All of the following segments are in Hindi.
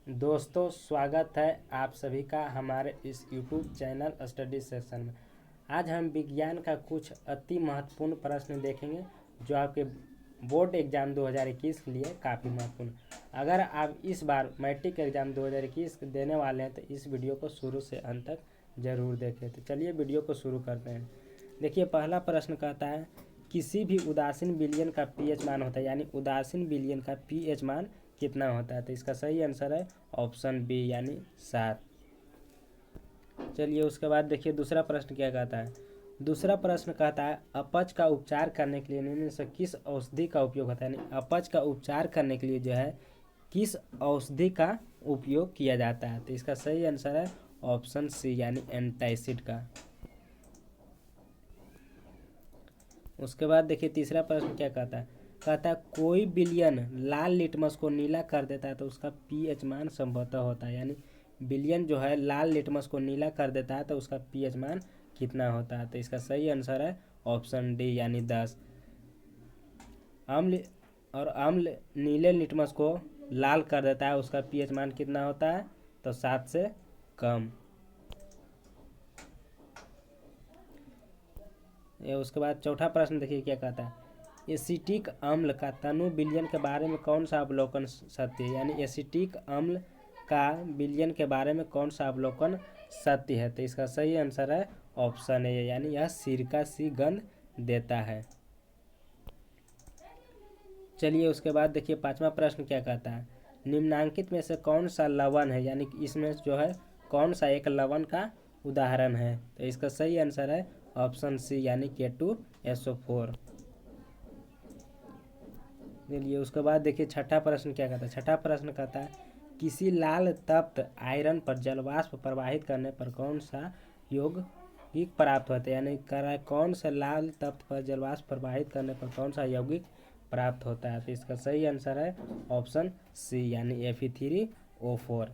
दोस्तों, स्वागत है आप सभी का हमारे इस YouTube चैनल स्टडी सेक्शन में। आज हम विज्ञान का कुछ अति महत्वपूर्ण प्रश्न देखेंगे जो आपके बोर्ड एग्ज़ाम 2021 के लिए काफ़ी महत्वपूर्ण। अगर आप इस बार मैट्रिक एग्ज़ाम 2021 देने वाले हैं तो इस वीडियो को शुरू से अंत तक ज़रूर देखें। तो चलिए वीडियो को शुरू करते हैं। देखिए, पहला प्रश्न कहता है किसी भी उदासीन विलयन का पीएच मान होता है, यानी उदासीन विलयन का पीएच मान कितना होता है। तो इसका सही आंसर है ऑप्शन बी यानी 7। चलिए उसके बाद देखिए दूसरा प्रश्न क्या कहता है। दूसरा प्रश्न कहता है अपच का उपचार करने के लिए निम्न से किस औषधि का उपयोग होता है, यानी अपच का उपचार करने के लिए जो है किस औषधि का उपयोग किया जाता है। तो इसका सही आंसर है ऑप्शन सी यानी एंटासिड का। उसके बाद देखिए तीसरा प्रश्न क्या कहता है कोई विलयन लाल लिटमस को नीला कर देता है तो उसका पीएच मान संभवतः होता है, यानी विलयन जो है लाल लिटमस को नीला कर देता है तो उसका पीएच मान कितना होता है। तो इसका सही आंसर है ऑप्शन डी यानी 10। अम्ल नीले लिटमस को लाल कर देता है, उसका पीएच मान कितना होता है, तो 7 से कम। उसके बाद चौथा प्रश्न देखिए क्या कहता है एसिटिक अम्ल का तनु विलयन के बारे में कौन सा अवलोकन सत्य है, यानी एसिटिक अम्ल का विलयन के बारे में कौन सा अवलोकन सत्य है। तो इसका सही आंसर है ऑप्शन ए यानी यह सिरका सी गंध देता है। चलिए उसके बाद देखिए पांचवा प्रश्न क्या कहता है निम्नांकित में से कौन सा लवण है, यानी इसमें जो है कौन सा एक लवण का उदाहरण है। तो इसका सही आंसर है ऑप्शन सी यानी K2SO4। चलिए उसके बाद देखिए छठा प्रश्न क्या कहता है। छठा प्रश्न कहता है किसी लाल तप्त आयरन पर जलवाष्प प्रवाहित करने पर कौन सा यौगिक प्राप्त होता है, यानी कौन सा लाल तप्त पर जलवाष्प प्रवाहित करने पर कौन सा यौगिक प्राप्त होता है। तो इसका सही आंसर है ऑप्शन सी यानी Fe3O4।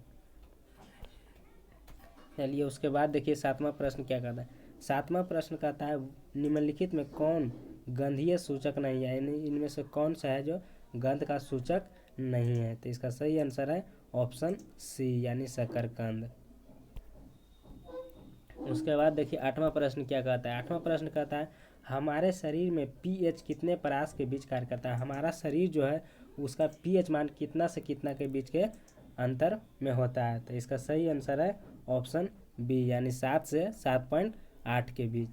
चलिए उसके बाद देखिए सातवां प्रश्न क्या कहता है। सातवां प्रश्न कहता है निम्नलिखित में कौन गंधीय सूचक नहीं है, यानी इनमें से कौन सा है जो गंध का सूचक नहीं है। तो इसका सही आंसर है ऑप्शन सी यानी शकरकंद। उसके बाद देखिए आठवां प्रश्न क्या कहता है। आठवां प्रश्न कहता है हमारे शरीर में पीएच कितने परास के बीच कार्य करता है। हमारा शरीर जो है उसका पीएच मान कितना से कितना के बीच के अंतर में होता है। तो इसका सही आंसर है ऑप्शन बी यानी 7 से 7.8 के बीच।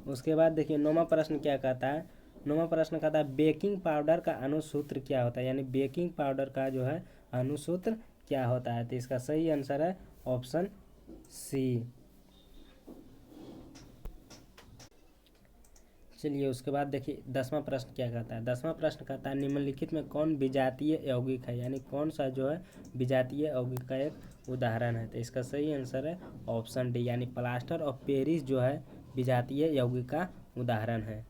उसके बाद देखिए नौवां प्रश्न क्या कहता है। नौवां प्रश्न कहता है बेकिंग पाउडर का अनुसूत्र क्या होता है, यानी बेकिंग पाउडर का जो है अनुसूत्र क्या होता है। तो इसका सही आंसर है ऑप्शन सी। चलिए उसके बाद देखिए 10वां प्रश्न क्या कहता है। 10वां प्रश्न कहता है निम्नलिखित में कौन विजातीय यौगिक है, यानी कौन सा जो है विजातीय यौगिक का एक उदाहरण है। तो इसका सही आंसर है ऑप्शन डी यानी प्लास्टर ऑफ पेरिस जो है विजातीय यौगिक का उदाहरण है।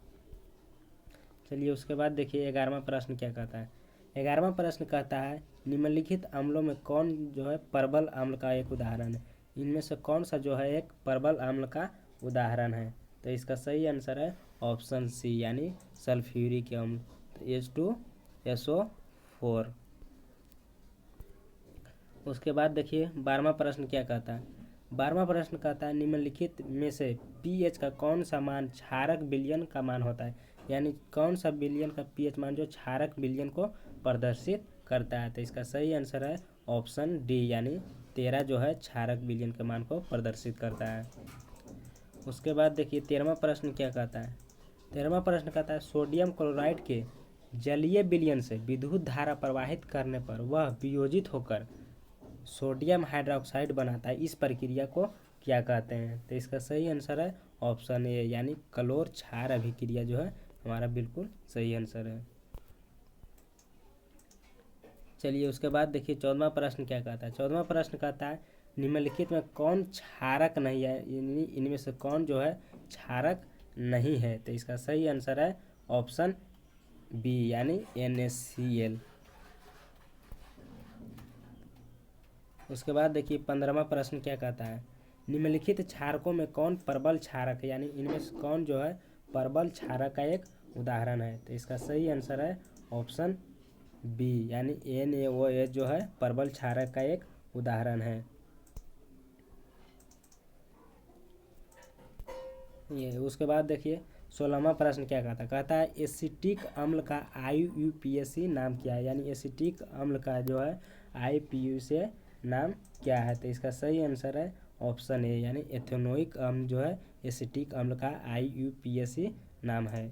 चलिए उसके बाद देखिए 11वां प्रश्न क्या कहता है। 11वां प्रश्न कहता है निम्नलिखित अम्लों में कौन जो है परबल अम्ल का एक उदाहरण है। इनमें से कौन सा जो है एक परबल अम्ल का उदाहरण है। तो इसका सही आंसर है ऑप्शन सी यानी सल्फ्यूरिक अम्ल H2SO4। उसके बाद देखिए 12वां प्रश्न क्या कहता है। 12वां प्रश्न कहता है निम्नलिखित में से पीएच का कौन सा मान क्षारक विलयन का मान होता है, यानी कौन सा विलयन का पीएच मान जो क्षारक विलयन को प्रदर्शित करता है। तो इसका सही आंसर है ऑप्शन डी यानी 13 जो है क्षारक विलयन के मान को प्रदर्शित करता है। उसके बाद देखिए 13वां प्रश्न क्या कहता है। 13वां प्रश्न कहता है सोडियम क्लोराइड के जलीय विलयन से विद्युत धारा प्रवाहित करने पर वह वियोजित होकर सोडियम हाइड्रोक्साइड बनाता है, इस प्रक्रिया को क्या कहते हैं। तो इसका सही आंसर है ऑप्शन ए यानी क्लोर क्षार अभिक्रिया जो है हमारा बिल्कुल सही आंसर है। चलिए उसके बाद देखिए 14वां प्रश्न क्या कहता है। 14वां प्रश्न कहता है निम्नलिखित में कौन क्षारक नहीं है, यानी इनमें से कौन जो है क्षारक नहीं है। तो इसका सही आंसर है ऑप्शन बी यानी NaCl। उसके बाद देखिए 15वां प्रश्न क्या कहता है निम्नलिखित क्षारकों में कौन प्रबल क्षारक है, यानी इनमें से कौन जो है प्रबल क्षारक का एक उदाहरण है। तो इसका सही आंसर है ऑप्शन बी यानी NaOH जो है परवल क्षारक का एक उदाहरण है। ये उसके बाद देखिए 16वां प्रश्न क्या कहता है एसिटिक अम्ल का IUPAC नाम क्या है, यानी एसिटिक अम्ल का जो है IUPAC नाम क्या है। तो इसका सही आंसर है ऑप्शन ए यानी एथेनोइक अम्ल जो है एसिटिक अम्ल का IUPAC नाम है।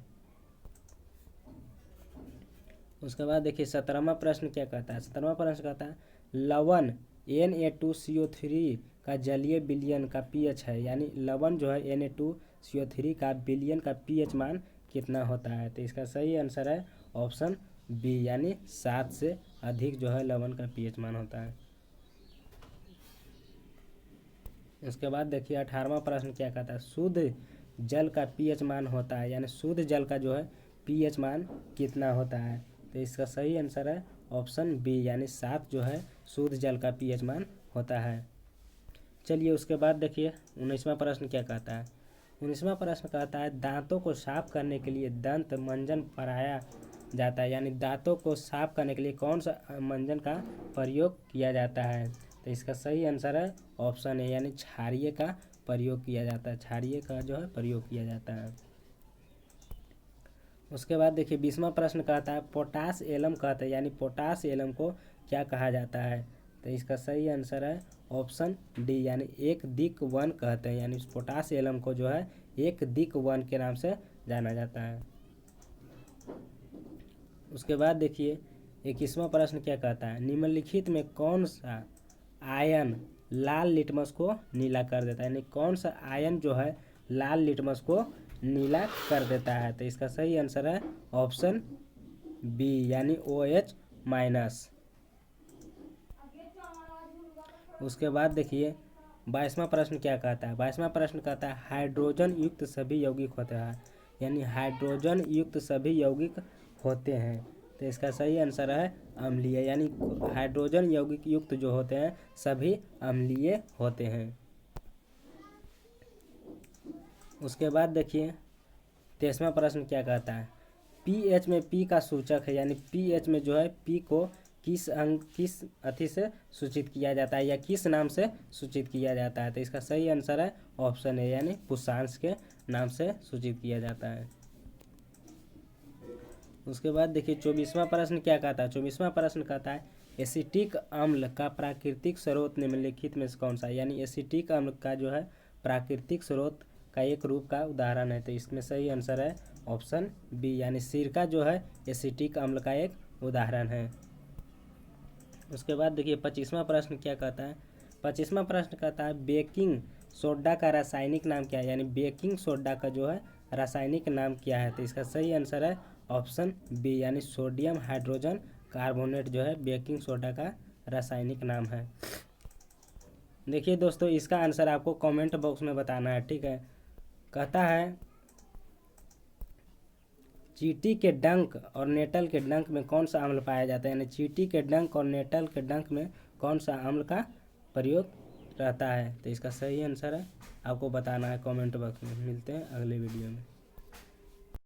उसके बाद देखिए 17वां प्रश्न क्या कहता है। 17वां प्रश्न कहता है लवण Na2CO3 का जलीय विलयन का pH है, यानी लवण जो है Na2CO3 का विलयन का pH मान कितना होता है। तो इसका सही आंसर है ऑप्शन बी यानी 7 से अधिक जो है लवण का pH मान होता है। इसके बाद देखिए 18वां प्रश्न क्या कहता है शुद्ध जल का pH मान होता है, यानी शुद्ध जल का जो है pH मान कितना होता है। तो इसका सही आंसर है ऑप्शन बी यानी 7 जो है शुद्ध जल का pH मान होता है। चलिए उसके बाद देखिए 19वां प्रश्न क्या कहता है। 19वां प्रश्न कहता है दांतों को साफ करने के लिए दंत मंजन पराया जाता है, यानी दांतों को साफ करने के लिए कौन सा मंजन का प्रयोग किया जाता है। तो इसका सही आंसर है ऑप्शन ए यानी क्षारीय का प्रयोग किया जाता है, क्षारीय का जो है प्रयोग किया जाता है। उसके बाद देखिए 20वां प्रश्न कहता है पोटास एलम कहते हैं, यानी पोटास एलम को क्या कहा जाता है। तो इसका सही आंसर है ऑप्शन डी यानी एक दिक वन कहते हैं, यानी पोटास एलम को जो है एक दिक वन के नाम से जाना जाता है। उसके बाद देखिए 21वां प्रश्न क्या कहता है निम्नलिखित में कौन सा आयन लाल लिटमस को नीला कर देता है, यानी कौन सा आयन जो है लाल लिटमस को नीला कर देता है। तो इसका सही आंसर है ऑप्शन बी यानी OH माइनस। उसके बाद देखिए 22वां प्रश्न क्या कहता है। 22वां प्रश्न कहता है हाइड्रोजन युक्त सभी यौगिक होते हैं, यानी हाइड्रोजन युक्त सभी यौगिक होते हैं। तो इसका सही आंसर है अम्लीय, यानी हाइड्रोजन यौगिक युक्त जो होते हैं सभी अम्लीय होते हैं। उसके बाद देखिए 23वां प्रश्न क्या कहता है pH में P का सूचक है, यानी pH में जो है P को किस अथी से सूचित किया जाता है या किस नाम से सूचित किया जाता है। तो इसका सही आंसर है ऑप्शन ए यानी पुषांश के नाम से सूचित किया जाता है। उसके बाद देखिए 24वां प्रश्न क्या कहता है। 24वां प्रश्न कहता है एसिटिक अम्ल का प्राकृतिक स्रोत निम्नलिखित में से कौन सा है, यानी एसिटिक अम्ल का जो है प्राकृतिक स्रोत का एक रूप का उदाहरण है। तो इसमें सही आंसर है ऑप्शन बी यानी सिरका जो है एसिटिक अम्ल का एक उदाहरण है। उसके बाद देखिए 25वां प्रश्न क्या कहता है। 25वां प्रश्न कहता है बेकिंग सोडा का रासायनिक नाम क्या है, यानी बेकिंग सोडा का जो है रासायनिक नाम क्या है। तो इसका सही आंसर है ऑप्शन बी यानी सोडियम हाइड्रोजन कार्बोनेट जो है बेकिंग सोडा का रासायनिक नाम है। देखिए दोस्तों इसका आंसर आपको कमेंट बॉक्स में बताना है, ठीक है। कहता है चींटी के डंक और नेटल के डंक में कौन सा अम्ल पाया जाता है, यानी चींटी के डंक और नेटल के डंक में कौन सा अम्ल का प्रयोग रहता है। तो इसका सही आंसर है आपको बताना है कमेंट बॉक्स में। मिलते हैं अगले वीडियो में।